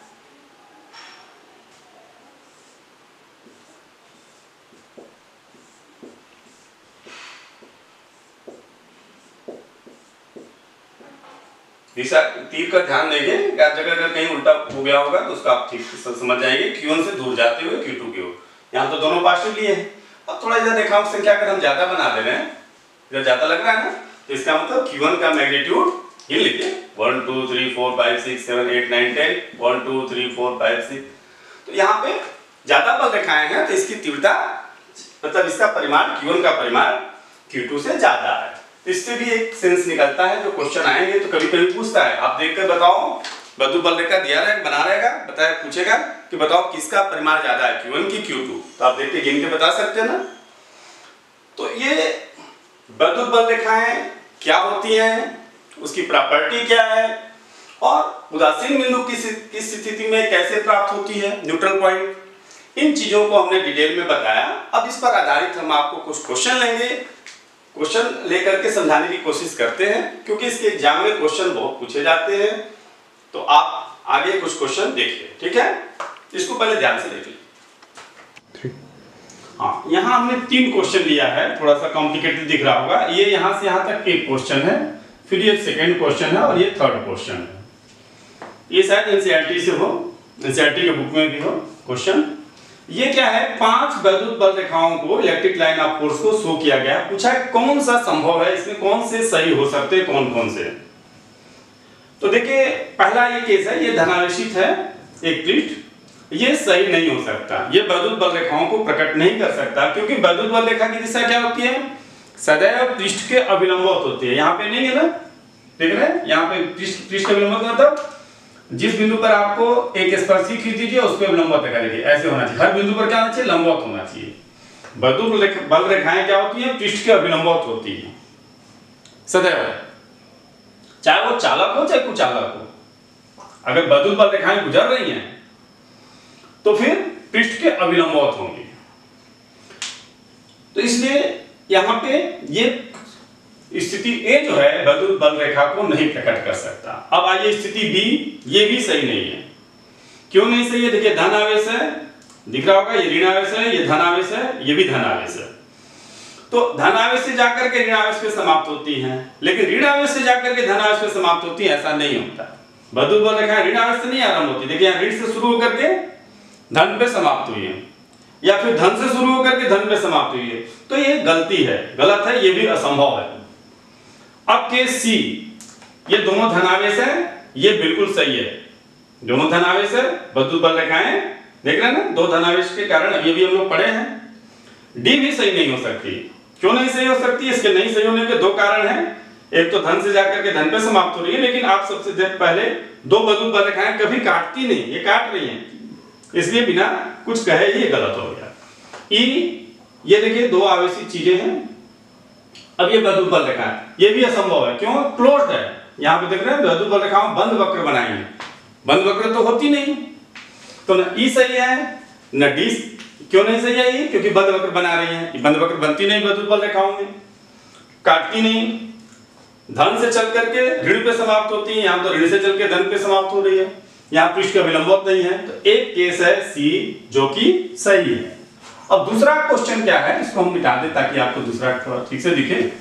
दिशा तीर का ध्यान देंगे, जगह अगर कहीं उल्टा हो गया होगा तो उसका आप ठीक से समझ जाएंगे। Q1 से दूर जाते हुए Q2 की ओर, यहाँ तो दोनों पॉजिटिव लिए हैं। अब थोड़ा इधर रेखाओं की संख्या अगर हम ज्यादा बना दे रहे हैं, इधर ज्यादा लग रहा है ना, तो इसका मतलब Q1 का मैग्नीट्यूड ये लिखिए 1 2 3 4 5 6 7 8 9 10 1 2 3 4 5 6। तो यहाँ पे ज्यादा बल रेखाएं हैं तो इसकी तीव्रता, मतलब इसका परिमाण, Q1 का परिमाण Q2 से ज्यादा है। इससे भी एक सेंस निकलता है, जो क्वेश्चन आएंगे तो कभी कभी पूछता है, आप देखकर बताओ, वैद्युत बल रेखा दिया रहेगा, बना रहेगा, बताए पूछेगा कि बताओ किसका परिमाण ज्यादा है, Q1 की Q2, तो आप देख के गिन के बता सकते हैं ना। तो ये वैद्युत बल रेखाएं क्या होती हैं, उसकी प्रॉपर्टी क्या है, और उदासीन बिंदु की स्थिति में कैसे प्राप्त होती है न्यूट्रल पॉइंट, इन चीजों को हमने डिटेल में बताया। अब इस पर आधारित हम आपको कुछ क्वेश्चन लेंगे, क्वेश्चन लेकर के समझाने की कोशिश करते हैं, क्योंकि इसके एग्जाम में क्वेश्चन बहुत पूछे जाते हैं। तो आप आगे कुछ क्वेश्चन देखिए, ठीक है, इसको पहले ध्यान से देख लीजिए। हाँ, यहाँ हमने 3 क्वेश्चन लिया है, थोड़ा सा कॉम्प्लिकेटेड दिख रहा होगा। ये यहाँ से यहाँ तक एक क्वेश्चन है, फिर ये सेकंड क्वेश्चन है और ये थर्ड क्वेश्चन है। ये शायद एनसीईआरटी से हो, एनसीईआरटी के बुक में भी हो क्वेश्चन। ये क्या है, 5 वैद्युत बल रेखाओं को इलेक्ट्रिक लाइन ऑफ फोर्स को शो किया गया, पूछा है कौन सा संभव है, इसमें कौन से सही हो सकते हैं, कौन कौन से। तो देखिए पहला ये केस है, ये धनावेशित है एक पृष्ठ, ये सही नहीं हो सकता, ये वैद्युत बल रेखाओं को प्रकट नहीं कर सकता, क्योंकि वैद्युत बल रेखा की दिशा क्या होती है, सदैव पृष्ठ के अभिलंबवत होती है। यहाँ पे नहीं है ना, देख रहे हैं, यहाँ पे पृष्ठ के अभिलंबवत मतलब जिस बिंदु पर आपको एक स्पर्शी खींच दीजिए उस पर लंबवत करेगी, ऐसे होना चाहिए। हर बिंदु पर क्या होना चाहिए, लंबवत होना चाहिए। वैद्युत बल रेखाएं क्या होती है, पृष्ठ के अभिलंबवत होती है। सदैव, चाहे वो चालक हो चाहे कुचालक हो। अगर वैद्युत बल रेखाएं गुजर रही हैं तो फिर पृष्ठ के अविलंबवत होंगी। तो इसलिए यहां पे ये स्थिति ए जो है वैद्युत बल रेखा को नहीं प्रकट कर सकता। अब आइए स्थिति बी, ये भी सही नहीं है। क्यों नहीं सही है? देखिए धन आवेश है, दिख रहा होगा, ये ऋण आवेश है, ये धन आवेश है, ये भी धन आवेश है। तो धन आवेश से जाकर के ऋण आवेश पे समाप्त होती हैं, लेकिन ऋण आवेश से जाकर के धन आवेश पे समाप्त होती है, ऐसा नहीं होता। वैद्युत बल रेखा ऋण आवेश से नहीं आरंभ होती। देखिए यहाँ ऋण से शुरू होकर के धन पे समाप्त हुई है, या फिर धन से शुरू होकर के धन पे समाप्त हुई है। तो ये गलती है, गलत है, ये भी असंभव है। अब केस सी, ये दोनों धनावेश है, ये बिल्कुल सही है, दोनों धनावेश है, वैद्युत बल रेखाएं देख रहे हैं ना, दो धनावेश के कारण अभी भी हम लोग पढ़े हैं। डी भी सही नहीं हो सकती। क्यों नहीं सही हो सकती? इसके नहीं सही होने के दो कारण हैं। एक तो धन से जाकर के धन पे समाप्त हो रही है, लेकिन आप सबसे पहले दो वैद्युत बल रेखाएं कभी काटती नहीं, ये काट रही हैं, इसलिए बिना कुछ कहे ये गलत हो गया। ई, ये देखिए दो आवेशी चीजें हैं। अब ये वैद्युत बल रेखा है, ये भी असंभव है। क्यों? क्लोज्ड है। यहाँ पे देख रहे हैं वैद्युत बल रेखाओं बंद वक्र बनाई है, बंद वक्र तो होती नहीं, तो न ई सही है न डी। क्यों नहीं सही है ये? क्योंकि बंद वक्र बना रही है, बंद वक्र बनती नहीं वैद्युत बल रेखाओं में, काटती नहीं। धन से चल करके ऋण पे समाप्त होती है, यहाँ तो ऋण से चल के धन पे समाप्त हो रही है, यहाँ पृष्ठ का विलंबवत नहीं है। तो एक केस है सी जो कि सही है। अब दूसरा क्वेश्चन क्या है, इसको हम मिटा दें ताकि आपको दूसरा थोड़ा ठीक से दिखे।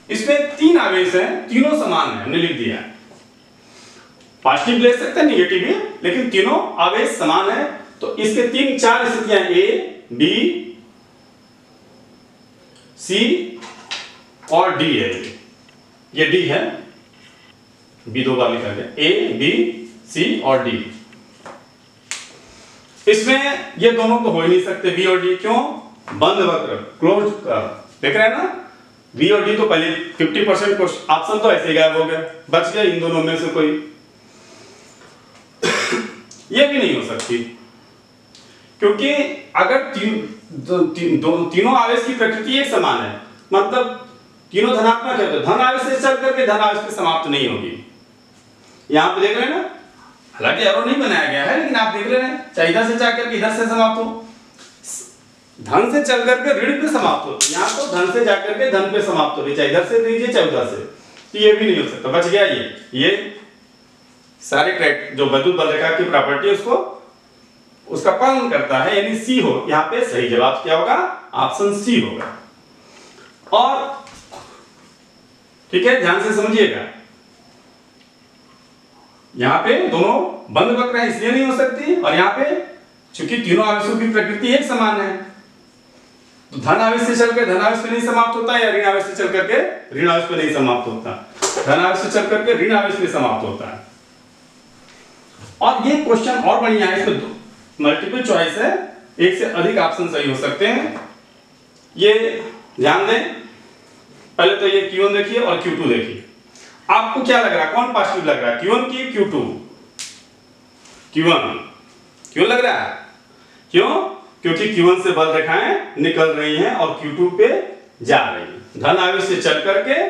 इसमें तीन आवेश हैं, तीनों समान है, हमने लिख दिया है। पॉजिटिव ले सकते हैं, नेगेटिव भी, लेकिन तीनों आवेश समान है। तो इसके तीन चार स्थितियां ए, बी, सी और डी है। ये डी है, बी दो बार लिखा गया, ए, बी, सी और डी। इसमें ये दोनों तो हो ही नहीं सकते, बी और डी। क्यों? बंद वक्र, क्लोज, देख रहे हैं ना, बी और डी तो पहले 50% ऑप्शन तो ऐसे ही गायब हो गया, बच गया इन दोनों में से कोई। ये भी नहीं हो सकती, क्योंकि अगर तीनों आवेश की प्रकृति एक समान है, मतलब तीनों धनात्मक है, तो धन आवेश से चल करके धन आवेश पे समाप्त नहीं होगी। यहां पे देख रहे हैं ना, हालांकि एरो नहीं बनाया गया है, लेकिन आप देख रहे हैं, चाहे इधर से जाकर के इधर से समाप्त हो, धन से चल करके ऋण पे समाप्त हो, यहाँ तो धन से जाकर के धन पे समाप्त हो रही, चाहे इधर से लीजिए चाहे उधर से, तो ये भी नहीं हो सकता। बच गया ये सारे जो वैद्युत बल रेखा की प्रॉपर्टी उसको उसका पालन करता है, यानी सी हो। यहाँ पे सही जवाब क्या होगा? ऑप्शन सी होगा। और ठीक है, ध्यान से समझिएगा, यहाँ पे दोनों बंद वक्र है इसलिए नहीं हो सकती, और यहाँ पे चूंकि तीनों आवेशों की प्रकृति एक समान है, तो धन आवेश से चलकर धन आवेश पे नहीं समाप्त होता, या ऋण आवेश से चल करके ऋण आवेश पे नहीं समाप्त होता, धन आवेश से चल करके ऋण आवेश पे समाप्त होता है। और ये क्वेश्चन और बढ़िया है, इसमें मल्टीपल चॉइस है, एक से अधिक ऑप्शन सही हो सकते हैं। ये ध्यान दें, पहले तो ये Q1 देखिए और Q2 देखिए। आपको क्या लग रहा है, कौन पॉजिटिव लग रहा है, Q1 की Q2? Q1 क्यों लग रहा है? क्यों? क्योंकि Q1 से बल रेखाएं निकल रही हैं और Q2 पे जा रही हैं, धन आवेश से चल करके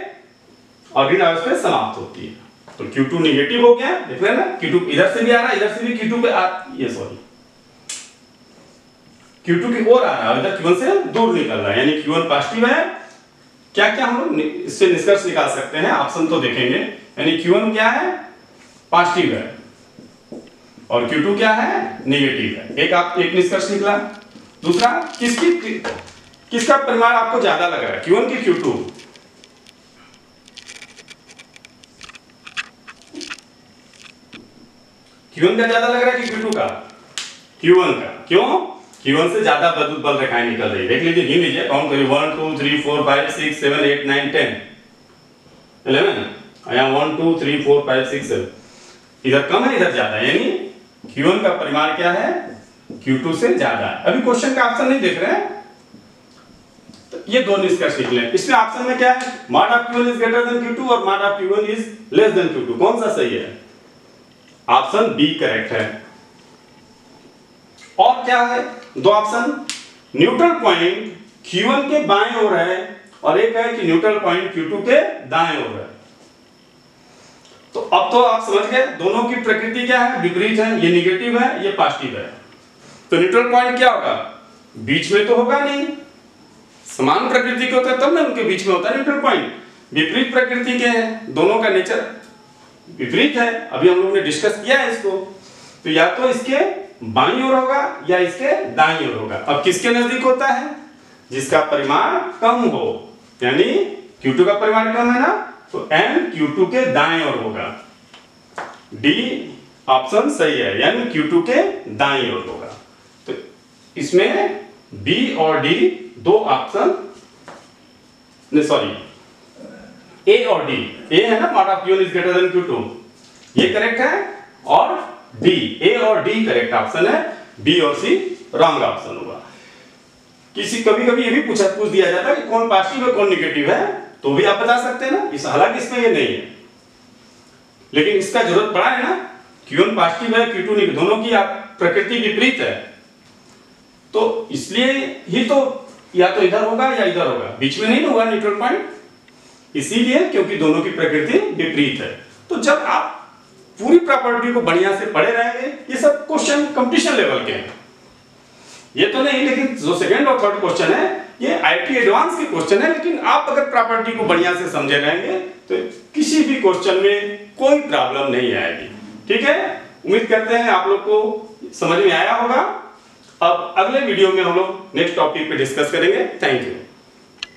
और ऋण आवेश पे समाप्त होती है। तो Q2 नेगेटिव हो गया, देख रहे हैं ना, Q2 इधर से भी आ रहा है, इधर से भी Q2 पे Q2 की ओर आ रहा है, इधर Q1 से दूर निकल रहा है, यानी Q1 पॉजिटिव है। क्या क्या हम लोग इससे निष्कर्ष निकाल सकते हैं, ऑप्शन तो देखेंगे, यानी Q1 क्या है? पॉजिटिव है, और Q2 क्या है? नेगेटिव है। एक निष्कर्ष निकला। दूसरा, किसका परिमाण आपको ज्यादा लग रहा है, Q1 की Q2? Q1 का ज्यादा लग रहा है कि Q2 का? Q1 का। क्यों? Q1 से ज्यादा वैद्युत बल रेखाएं निकल रही है। देख लीजिए, गिन लीजिए, काउंट करिए, 1 2 3 4 5 6 7 8 9 10 11, यहाँ 1 2 3 4 5 6 7, इधर कम है इधर ज्यादा है, यानी Q1 का परिमाण क्या है? Q2 से ज्यादा है। अभी क्वेश्चन का ऑप्शन नहीं देख रहे हैं, तो ये दो निष्कर्ष निकले। इसमें ऑप्शन में क्या है? Mod of Q1 is greater than Q2 और mod of Q1 is less than Q2। कौन सा सही है? ऑप्शन बी करेक्ट है। और क्या है? दो ऑप्शन, न्यूट्रल पॉइंट Q1 के बाएं ओर है और एक है कि न्यूट्रल पॉइंट Q2 के दाएं ओर है। तो अब तो आप समझ गए दोनों की प्रकृति क्या है, विपरीत है, ये निगेटिव है, ये पॉजिटिव है। तो न्यूट्रल पॉइंट क्या होगा, बीच में तो होगा नहीं, समान प्रकृति के होते हैं तब ना उनके बीच में होता है न्यूट्रल पॉइंट। विपरीत प्रकृति के हैं, दोनों का नेचर विपरीत है, अभी हम लोगों ने डिस्कस किया है इसको। तो या तो इसके बाईं ओर होगा या इसके दाईं ओर होगा। अब किसके नजदीक होता है, जिसका परिमाण कम हो, यानी Q2 का परिमाण कम है ना, तो M Q2 के दाएं ओर होगा। डी ऑप्शन सही है, यानी Q2 के दाईं ओर होगा। तो इसमें B और D दो ऑप्शन, सॉरी A और D, A है ना part of Q1 is greater than Q2, ये करेक्ट है, और D, A और D करेक्ट ऑप्शन है, B और C रॉन्ग ऑप्शन होगा। किसी कभी कभी ये भी पूछ दिया जाता है कि कौन पॉजिटिव है कौन निगेटिव है, तो भी आप बता सकते हैं ना, इस हालांकि इसमें ये नहीं है, लेकिन इसका जरूरत पड़ा है ना, Q1 पॉजिटिव है Q2 निगेटिव, दोनों की प्रकृति विपरीत है, तो इसलिए ही तो या तो इधर होगा या इधर होगा, बीच में नहीं होगा न्यूट्रल पॉइंट, इसीलिए क्योंकि दोनों की प्रकृति विपरीत है। तो जब आप पूरी प्रॉपर्टी को बढ़िया से पढ़े रहेंगे, ये सब क्वेश्चन कंपटीशन लेवल के हैं, ये तो नहीं, लेकिन जो सेकंड और थर्ड क्वेश्चन है ये आईटी एडवांस के क्वेश्चन है, लेकिन आप अगर प्रॉपर्टी को बढ़िया से समझे रहेंगे तो किसी भी क्वेश्चन में कोई प्रॉब्लम नहीं आएगी। ठीक है, उम्मीद करते हैं आप लोग को समझ में आया होगा। अब अगले वीडियो में हम लोग नेक्स्ट टॉपिक पे डिस्कस करेंगे। Thank you.